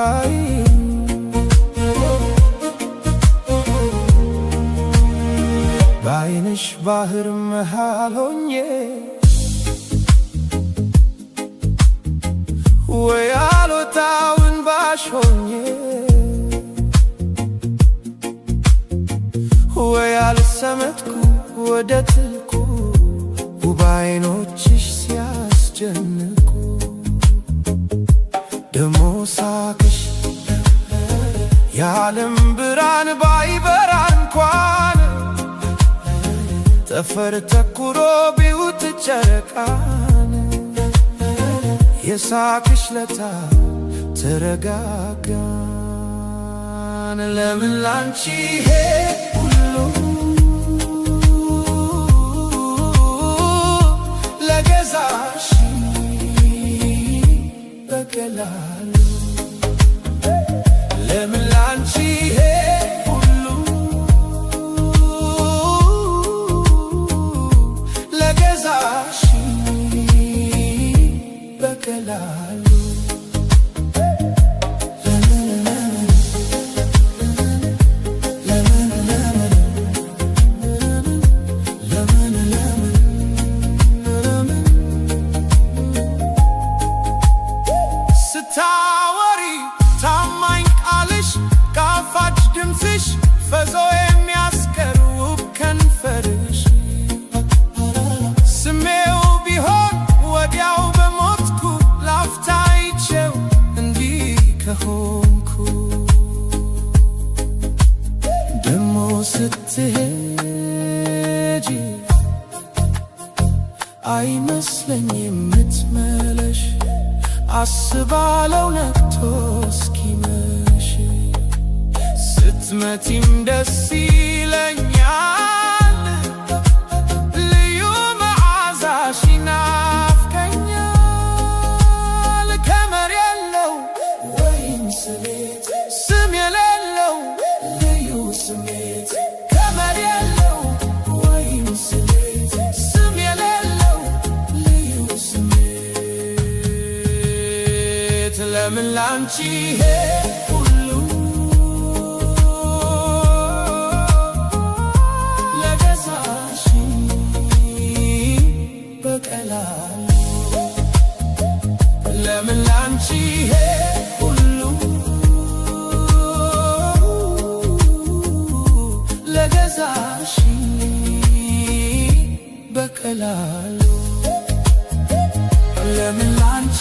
ብታይ በዓይንሽ ባህር መሃል ሆኜ ወይ አልወጣው እንባሽ ሆኜ ወይ አልሰመጥኩ ወደ ጥልቁ ውብ ዓይኖችሽ ሲያስጨንቁ ደሞ ሳቅሽ የዓለም ብርሃን ባይበራ እንኳን ጠፈር ተኩሮ ቢውጥ ጨረቃን የሳቅሽ ለታ ተረጋጋን ለምን ላንቺ ይሄ ሁሉ ለገዛሽ በቀላሉ ለምን ላንቺ ይሄ ሁሉ ለገዛሽ በቀላሉ ስታወሪ ታማኝ ቃልሽ ጣፋጭ ድምፅሽ ፈዞ የሚያስቀር ውብ ከንፈርሽ ስሜው ቢሆን ወዲያው በሞትኩ ላፍታ አይቼው እንዲህ ከሆንኩ ደሞ ስትሄጂ አይመስለኝም ምትመለሽ አስባለው ነግቶ እስኪመሽ ስትመቲም ደስ ይለኛል ልዩ መዓዛሽ ይናፍቀኛል ከመር የለው ወይም ስሜት ስም የሌለው ልዩ ስሜት ከመር የለው ወይም ስሜት ስም የሌለው ልዩ ስሜት ለምን ላንቺ ይሄ ሁሉ ለገዛሽ በቀላሉ ለምን ላንቺ ይሄ ሁሉ ለገዛሽ በቀላሉ ለምን ላንቺ